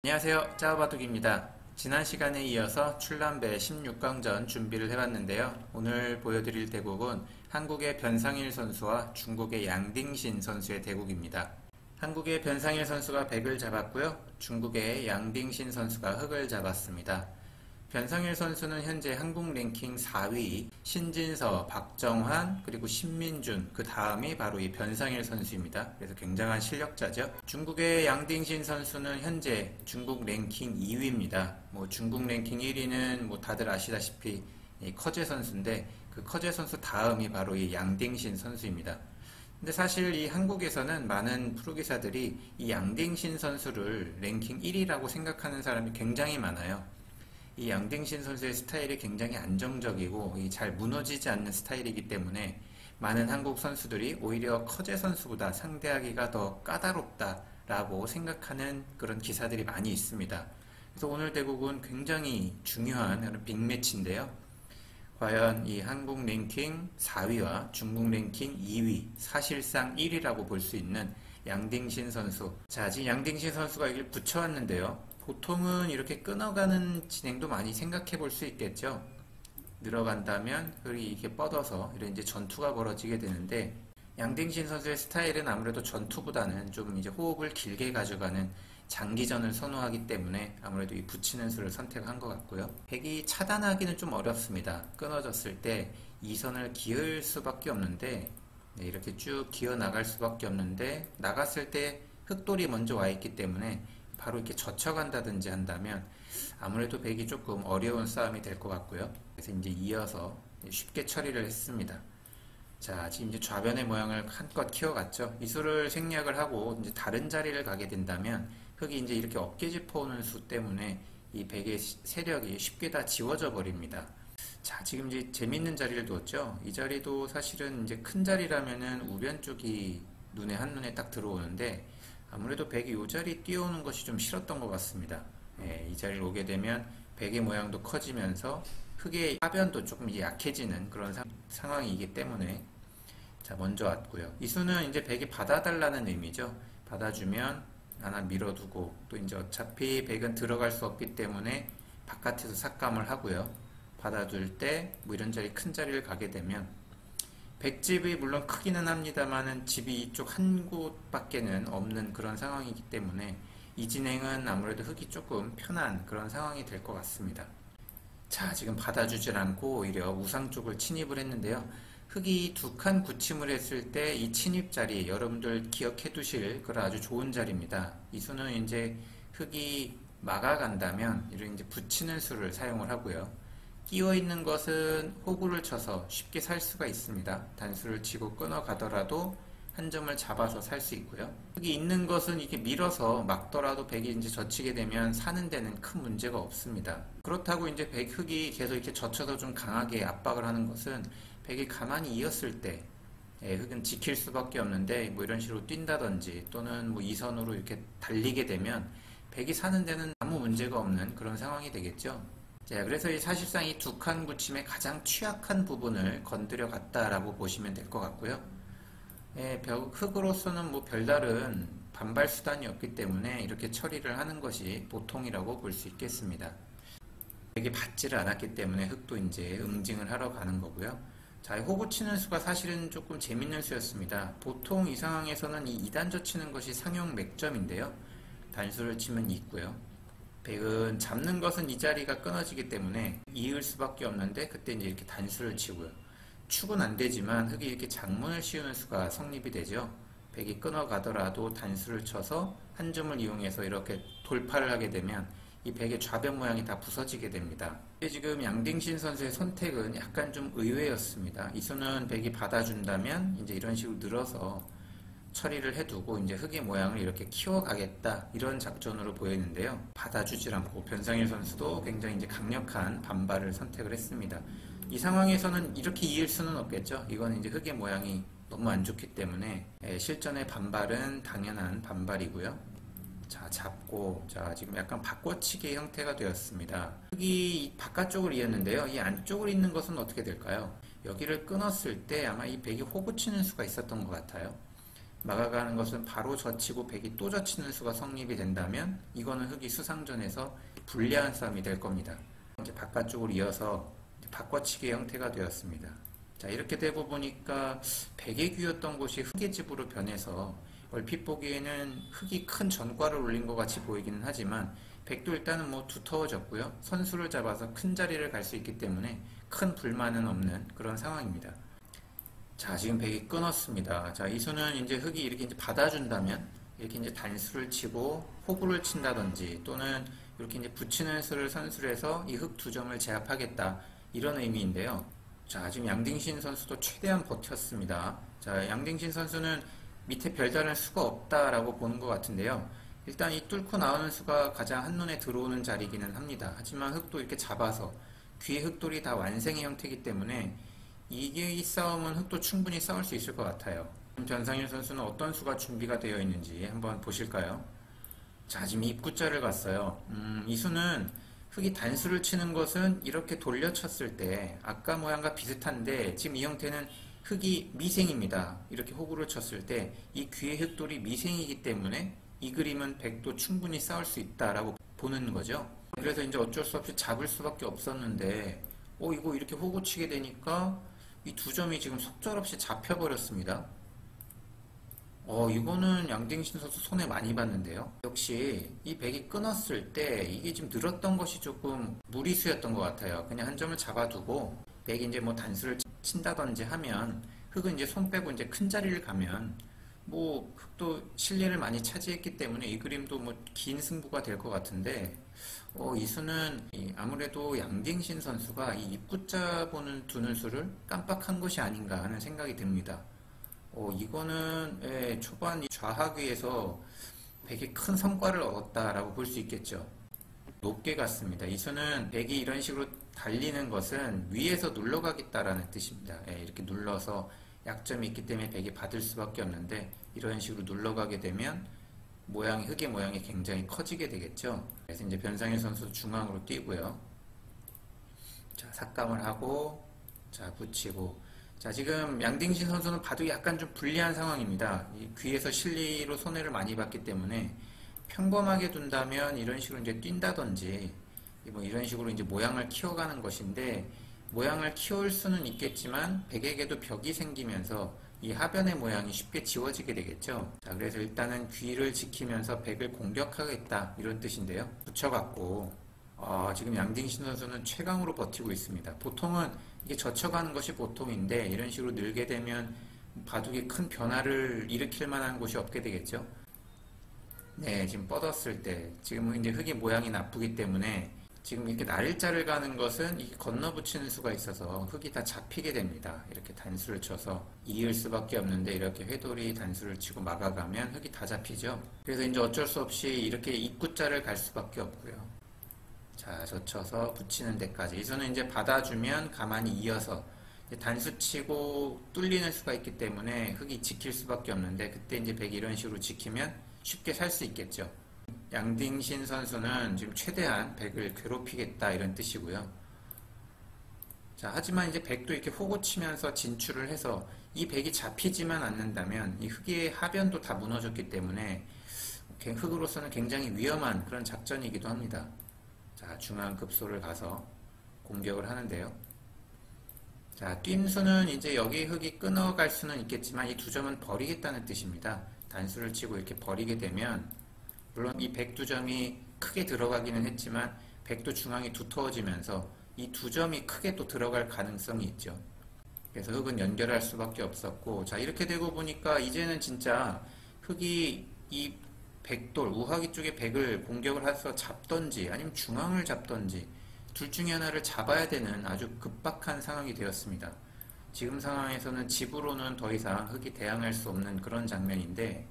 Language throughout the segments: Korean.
안녕하세요. 짜오바둑입니다. 지난 시간에 이어서 출란배 16강전 준비를 해봤는데요. 오늘 보여드릴 대국은 한국의 변상일 선수와 중국의 양딩신 선수의 대국입니다. 한국의 변상일 선수가 백을 잡았고요. 중국의 양딩신 선수가 흑을 잡았습니다. 변상일 선수는 현재 한국 랭킹 4위, 신진서, 박정환, 그리고 신민준, 그 다음이 바로 이 변상일 선수입니다. 그래서 굉장한 실력자죠. 중국의 양딩신 선수는 현재 중국 랭킹 2위입니다. 중국 랭킹 1위는 다들 아시다시피 이 커제 선수인데, 그 커제 선수 다음이 바로 이 양딩신 선수입니다. 근데 사실 이 한국에서는 많은 프로기사들이 이 양딩신 선수를 랭킹 1위라고 생각하는 사람이 굉장히 많아요. 이 양딩신 선수의 스타일이 굉장히 안정적이고 잘 무너지지 않는 스타일이기 때문에 많은 한국 선수들이 오히려 커제 선수보다 상대하기가 더 까다롭다라고 생각하는 그런 기사들이 많이 있습니다. 그래서 오늘 대국은 굉장히 중요한 빅매치인데요. 과연 이 한국 랭킹 4위와 중국 랭킹 2위, 사실상 1위라고 볼 수 있는 양딩신 선수. 자, 지금 양딩신 선수가 여기를 붙여왔는데요. 보통은 이렇게 끊어가는 진행도 많이 생각해 볼 수 있겠죠. 늘어간다면 흙이 이렇게 뻗어서 이런 이제 전투가 벌어지게 되는데, 양딩신 선수의 스타일은 아무래도 전투보다는 좀 이제 호흡을 길게 가져가는 장기전을 선호하기 때문에 아무래도 이 붙이는 수를 선택한 것 같고요. 백이 차단하기는 좀 어렵습니다. 끊어졌을 때 이 선을 기을 수밖에 없는데, 이렇게 쭉 기어 나갈 수밖에 없는데, 나갔을 때 흑돌이 먼저 와 있기 때문에 바로 이렇게 젖혀간다든지 한다면 아무래도 백이 조금 어려운 싸움이 될 것 같고요. 그래서 이제 이어서 쉽게 처리를 했습니다. 자, 지금 이제 좌변의 모양을 한껏 키워갔죠. 이 수를 생략을 하고 이제 다른 자리를 가게 된다면 흑이 이제 이렇게 어깨 짚어오는 수 때문에 이 백의 세력이 쉽게 다 지워져 버립니다. 자, 지금 이제 재밌는 자리를 두었죠. 이 자리도 사실은 이제 큰 자리라면은 우변 쪽이 눈에 한눈에 딱 들어오는데, 아무래도 백이 이 자리 뛰어오는 것이 좀 싫었던 것 같습니다. 이 자리를 오게 되면 백의 모양도 커지면서 흑의 하변도 조금 이제 약해지는 그런 상황이기 때문에, 자, 먼저 왔고요. 이 수는 이제 백이 받아달라는 의미죠. 받아주면 하나 밀어두고, 또 이제 어차피 백은 들어갈 수 없기 때문에 바깥에서 삭감을 하고요. 받아둘 때 이런 자리, 큰 자리를 가게 되면 백집이 물론 크기는 합니다만은 집이 이쪽 한 곳밖에는 없는 그런 상황이기 때문에 이 진행은 아무래도 흑이 조금 편한 그런 상황이 될 것 같습니다. 자, 지금 받아주질 않고 오히려 우상 쪽을 침입을 했는데요. 흑이 두 칸 굳힘을 했을 때 이 침입 자리, 여러분들 기억해 두실 그런 아주 좋은 자리입니다. 이 수는 이제 흑이 막아간다면 이런 이제 붙이는 수를 사용을 하고요. 끼워 있는 것은 호구를 쳐서 쉽게 살 수가 있습니다. 단수를 치고 끊어 가더라도 한 점을 잡아서 살 수 있고요. 흑이 있는 것은 이렇게 밀어서 막더라도 백이 이제 젖히게 되면 사는 데는 큰 문제가 없습니다. 그렇다고 이제 흑이 계속 이렇게 젖혀서 좀 강하게 압박을 하는 것은 백이 가만히 이었을 때 흑은 지킬 수밖에 없는데, 이런 식으로 뛴다든지 또는 이 선으로 이렇게 달리게 되면 백이 사는 데는 아무 문제가 없는 그런 상황이 되겠죠. 자, 그래서 사실상 이 두 칸 굳힘의 가장 취약한 부분을 건드려 갔다라고 보시면 될 것 같고요. 흑으로서는 별다른 반발 수단이 없기 때문에 이렇게 처리를 하는 것이 보통이라고 볼 수 있겠습니다. 백이 받지를 않았기 때문에 흑도 이제 응징을 하러 가는 거고요. 자, 호구 치는 수가 사실은 조금 재밌는 수였습니다. 보통 이 상황에서는 이 2단조 치는 것이 상용 맥점인데요. 단수를 치면 있고요. 백은 잡는 것은 이 자리가 끊어지기 때문에 이을 수밖에 없는데, 그때 이제 이렇게 단수를 치고요. 축은 안 되지만 흑이 이렇게 장문을 씌우는 수가 성립이 되죠. 백이 끊어 가더라도 단수를 쳐서 한 점을 이용해서 이렇게 돌파를 하게 되면 이 백의 좌변 모양이 다 부서지게 됩니다. 지금 양딩신 선수의 선택은 약간 좀 의외였습니다. 이 수는 백이 받아준다면 이제 이런 식으로 늘어서 처리를 해두고 이제 흑의 모양을 이렇게 키워가겠다, 이런 작전으로 보였는데요. 받아주질 않고 변상일 선수도 굉장히 이제 강력한 반발을 선택을 했습니다. 이 상황에서는 이렇게 이을 수는 없겠죠. 이건 이제 흑의 모양이 너무 안 좋기 때문에 실전의 반발은 당연한 반발이고요. 자, 잡고, 자, 지금 약간 바꿔치기 형태가 되었습니다. 흑이 바깥쪽을 이었는데요. 이 안쪽을 잇는 것은 어떻게 될까요? 여기를 끊었을 때 아마 이 백이 호구 치는 수가 있었던 것 같아요. 막아가는 것은 바로 젖히고 백이 또 젖히는 수가 성립이 된다면 이거는 흑이 수상전에서 불리한 싸움이 될 겁니다. 이제 바깥쪽으로 이어서 바꿔치기의 형태가 되었습니다. 자, 이렇게 되고 보니까 백의 귀였던 곳이 흑의 집으로 변해서 얼핏 보기에는 흑이 큰 전과를 올린 것 같이 보이기는 하지만 백도 일단은 뭐 두터워졌고요. 선수를 잡아서 큰 자리를 갈 수 있기 때문에 큰 불만은 없는 그런 상황입니다. 자, 지금 백이 끊었습니다. 자, 이 수는 이제 흑이 이렇게 이제 받아준다면 이렇게 이제 단수를 치고 호구를 친다든지 또는 이렇게 이제 붙이는 수를 선수를 해서 이 흑 두 점을 제압하겠다 이런 의미인데요. 자, 지금 양딩신 선수도 최대한 버텼습니다. 자, 양딩신 선수는 밑에 별다른 수가 없다라고 보는 것 같은데요. 일단 이 뚫고 나오는 수가 가장 한눈에 들어오는 자리이기는 합니다. 하지만 흑도 이렇게 잡아서 귀의 흑돌이 다 완생의 형태이기 때문에 이게 이 싸움은 흑도 충분히 싸울 수 있을 것 같아요. 변상일 선수는 어떤 수가 준비가 되어 있는지 한번 보실까요? 자, 지금 입구자를 갔어요. 이 수는 흑이 단수를 치는 것은 이렇게 돌려쳤을 때 아까 모양과 비슷한데 지금 이 형태는 흑이 미생입니다. 이렇게 호구를 쳤을 때 이 귀의 흑돌이 미생이기 때문에 이 그림은 백도 충분히 싸울 수 있다라고 보는 거죠. 그래서 이제 어쩔 수 없이 잡을 수밖에 없었는데 이거 이렇게 호구 치게 되니까 이 두 점이 지금 속절없이 잡혀버렸습니다. 이거는 양딩신 선수 손해 많이 봤는데요. 역시 이 백이 끊었을 때 이게 지금 늘었던 것이 조금 무리수였던 것 같아요. 그냥 한 점을 잡아두고 백이 이제 뭐 단수를 친다든지 하면 흑은 이제 손 빼고 이제 큰 자리를 가면 뭐 흑도 실리를 많이 차지했기 때문에 이 그림도 뭐 긴 승부가 될 것 같은데 이 수는 아무래도 양딩신 선수가 이 입구자 보는 두는 수를 깜빡한 것이 아닌가 하는 생각이 듭니다. 이거는 초반 좌하귀에서 백이 큰 성과를 얻었다라고 볼 수 있겠죠. 높게 갔습니다. 이 수는 백이 이런 식으로 달리는 것은 위에서 눌러가겠다라는 뜻입니다. 이렇게 눌러서 약점이 있기 때문에 백이 받을 수밖에 없는데 이런 식으로 눌러가게 되면 흑의 모양이 굉장히 커지게 되겠죠. 그래서 이제 변상일 선수 중앙으로 뛰고요. 자, 삭감을 하고 자, 붙이고 자, 지금 양딩신 선수는 바둑이 약간 좀 불리한 상황입니다. 이 귀에서 실리로 손해를 많이 봤기 때문에 평범하게 둔다면 이런 식으로 이제 뛴다든지 뭐 이런 식으로 이제 모양을 키워가는 것인데 모양을 키울 수는 있겠지만 백에게도 벽이 생기면서 이 하변의 모양이 쉽게 지워지게 되겠죠. 자, 그래서 일단은 귀를 지키면서 백을 공격하겠다 이런 뜻인데요. 붙여갖고 지금 양딩신 선수는 최강으로 버티고 있습니다. 보통은 이게 젖혀가는 것이 보통인데 이런 식으로 늘게 되면 바둑이 큰 변화를 일으킬 만한 곳이 없게 되겠죠. 네, 지금 뻗었을 때 지금은 이제 흑의 모양이 나쁘기 때문에 지금 이렇게 날짜를 가는 것은 이 건너붙이는 수가 있어서 흑이 다 잡히게 됩니다. 이렇게 단수를 쳐서 이을 수밖에 없는데 이렇게 회돌이 단수를 치고 막아가면 흑이 다 잡히죠. 그래서 이제 어쩔 수 없이 이렇게 입구자를 갈 수밖에 없고요. 자, 젖혀서 붙이는 데까지. 이 수는 이제 받아주면 가만히 이어서 단수 치고 뚫리는 수가 있기 때문에 흑이 지킬 수밖에 없는데 그때 이제 백이 이런 식으로 지키면 쉽게 살 수 있겠죠. 양딩신 선수는 지금 최대한 백을 괴롭히겠다 이런 뜻이고요. 자, 하지만 이제 백도 이렇게 호구 치면서 진출을 해서 이 백이 잡히지만 않는다면 이 흑의 하변도 다 무너졌기 때문에 흑으로서는 굉장히 위험한 그런 작전이기도 합니다. 자, 중앙 급소를 가서 공격을 하는데요. 자, 뛴수는 이제 여기 흑이 끊어갈 수는 있겠지만 이 두 점은 버리겠다는 뜻입니다. 단수를 치고 이렇게 버리게 되면 물론 이 백 두 점이 크게 들어가기는 했지만 백도 중앙이 두터워지면서 이 두 점이 크게 또 들어갈 가능성이 있죠. 그래서 흑은 연결할 수밖에 없었고 자, 이렇게 되고 보니까 이제는 진짜 흑이 이 백돌 우하기 쪽에 백을 공격을 해서 잡던지 아니면 중앙을 잡던지 둘 중에 하나를 잡아야 되는 아주 급박한 상황이 되었습니다. 지금 상황에서는 집으로는 더 이상 흑이 대항할 수 없는 그런 장면인데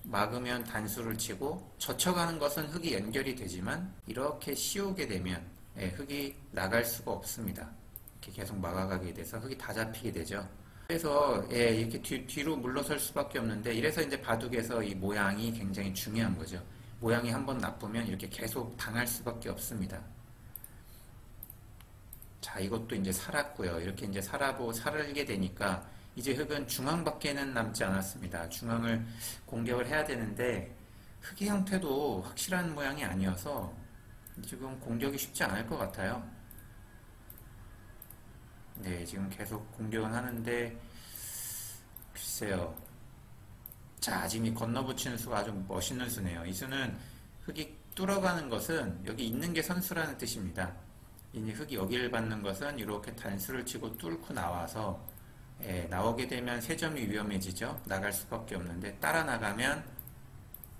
막으면 단수를 치고 젖혀가는 것은 흑이 연결이 되지만 이렇게 씌우게 되면 흑이 나갈 수가 없습니다. 이렇게 계속 막아가게 돼서 흑이 다 잡히게 되죠. 그래서 이렇게 뒤로 물러설 수밖에 없는데 이래서 이제 바둑에서 이 모양이 굉장히 중요한 거죠. 모양이 한번 나쁘면 이렇게 계속 당할 수밖에 없습니다. 자, 이것도 이제 살았고요. 이렇게 이제 살게 되니까 이제 흑은 중앙밖에는 남지 않았습니다. 중앙을 공격을 해야 되는데 흑의 형태도 확실한 모양이 아니어서 지금 공격이 쉽지 않을 것 같아요. 네, 지금 계속 공격은 하는데 글쎄요. 자, 지금 이 건너붙이는 수가 아주 멋있는 수네요. 이 수는 흑이 뚫어가는 것은 여기 있는 게 선수라는 뜻입니다. 이제 흑이 여기를 받는 것은 이렇게 단수를 치고 뚫고 나와서 나오게 되면 세 점이 위험해지죠. 나갈 수밖에 없는데 따라 나가면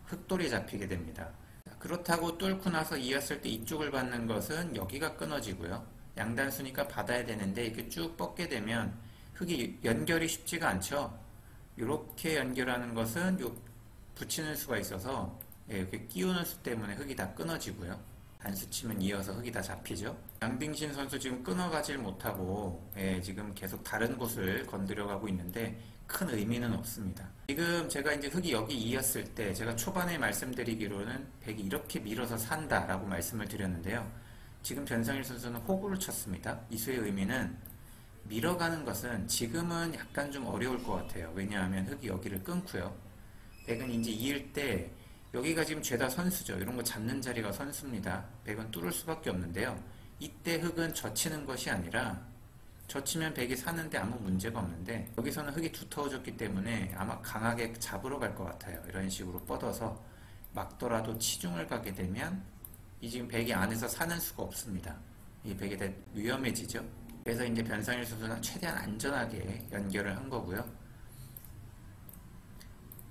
흑돌이 잡히게 됩니다. 그렇다고 뚫고 나서 이었을 때 이쪽을 받는 것은 여기가 끊어지고요. 양단수니까 받아야 되는데 이렇게 쭉 뻗게 되면 흑이 연결이 쉽지가 않죠. 이렇게 연결하는 것은 붙이는 수가 있어서 이렇게 끼우는 수 때문에 흑이 다 끊어지고요. 단수 치면 이어서 흑이 다 잡히죠. 양딩신 선수 지금 끊어가질 못하고 지금 계속 다른 곳을 건드려가고 있는데 큰 의미는 없습니다. 지금 제가 이제 흑이 여기 이었을 때 제가 초반에 말씀드리기로는 백이 이렇게 밀어서 산다 라고 말씀을 드렸는데요. 지금 변상일 선수는 호구를 쳤습니다. 이 수의 의미는 밀어가는 것은 지금은 약간 좀 어려울 것 같아요. 왜냐하면 흑이 여기를 끊고요. 백은 이제 이을 때 여기가 지금 죄다 선수죠. 이런 거 잡는 자리가 선수입니다. 백은 뚫을 수밖에 없는데요. 이때 흑은 젖히는 것이 아니라 젖히면 백이 사는데 아무 문제가 없는데 여기서는 흑이 두터워졌기 때문에 아마 강하게 잡으러 갈 것 같아요. 이런 식으로 뻗어서 막더라도 치중을 가게 되면 이 지금 백이 안에서 사는 수가 없습니다. 이 백이 다 위험해지죠. 그래서 이제 변상일 선수는 최대한 안전하게 연결을 한 거고요.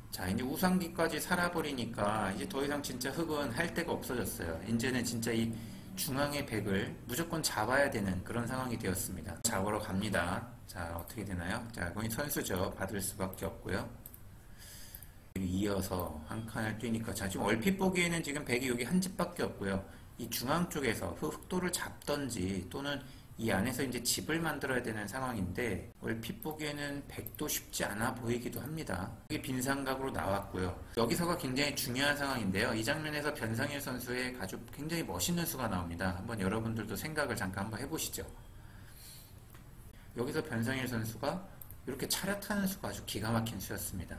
자, 이제 우상기까지 살아버리니까 이제 더 이상 진짜 흑은 할 데가 없어졌어요. 이제는 진짜 이 중앙의 백을 무조건 잡아야 되는 그런 상황이 되었습니다. 잡으러 갑니다. 자, 어떻게 되나요? 자, 거기 선수죠. 받을 수밖에 없고요. 이어서 한 칸을 뛰니까 자, 지금 얼핏 보기에는 지금 백이 여기 한 집밖에 없고요. 이 중앙 쪽에서 흑도를 잡던지 또는 이 안에서 이제 집을 만들어야 되는 상황인데 얼핏 보기에는 백도 쉽지 않아 보이기도 합니다. 여기 빈삼각으로 나왔고요. 여기서가 굉장히 중요한 상황인데요. 이 장면에서 변상일 선수의 아주 굉장히 멋있는 수가 나옵니다. 한번 여러분들도 생각을 잠깐 한번 해보시죠. 여기서 변상일 선수가 이렇게 차렷하는 수가 아주 기가 막힌 수였습니다.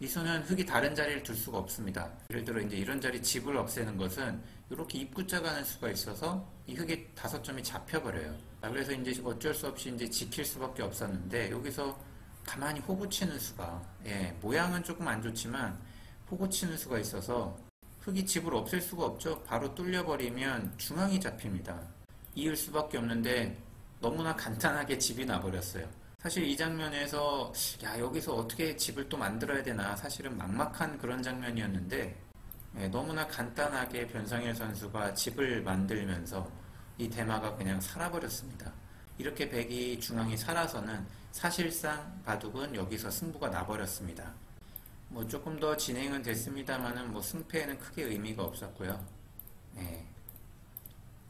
이 수는 흑이 다른 자리를 둘 수가 없습니다. 예를 들어 이제 이런 자리 집을 없애는 것은 이렇게 입구자 가는 수가 있어서 이 흑이 5점이 잡혀버려요. 그래서 이제 어쩔 수 없이 이제 지킬 수밖에 없었는데 여기서 가만히 호구 치는 수가 모양은 조금 안 좋지만 호구 치는 수가 있어서 흑이 집을 없앨 수가 없죠. 바로 뚫려버리면 중앙이 잡힙니다. 이을 수밖에 없는데 너무나 간단하게 집이 나버렸어요. 사실 이 장면에서 야, 여기서 어떻게 집을 또 만들어야 되나 사실은 막막한 그런 장면이었는데 너무나 간단하게 변상일 선수가 집을 만들면서 이 대마가 그냥 살아버렸습니다. 이렇게 백이 중앙이 살아서는 사실상 바둑은 여기서 승부가 나버렸습니다. 뭐 조금 더 진행은 됐습니다만은 뭐 승패에는 크게 의미가 없었고요.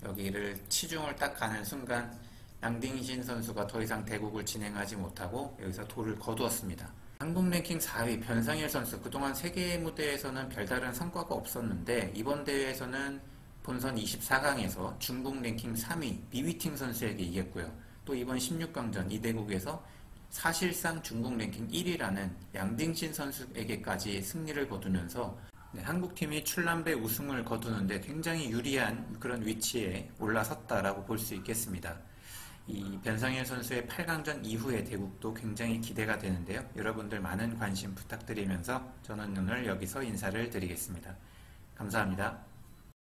여기를 치중을 딱 가는 순간 양딩신 선수가 더 이상 대국을 진행하지 못하고 여기서 돌을 거두었습니다. 한국 랭킹 4위 변상일 선수, 그동안 세계 무대에서는 별다른 성과가 없었는데 이번 대회에서는 본선 24강에서 중국 랭킹 3위 미위팅 선수에게 이겼고요. 또 이번 16강전 이대국에서 사실상 중국 랭킹 1위라는 양딩신 선수에게까지 승리를 거두면서 한국팀이 출란배 우승을 거두는데 굉장히 유리한 그런 위치에 올라섰다라고 볼 수 있겠습니다. 이 변상일 선수의 8강전 이후의 대국도 굉장히 기대가 되는데요. 여러분들 많은 관심 부탁드리면서 저는 오늘 여기서 인사를 드리겠습니다. 감사합니다.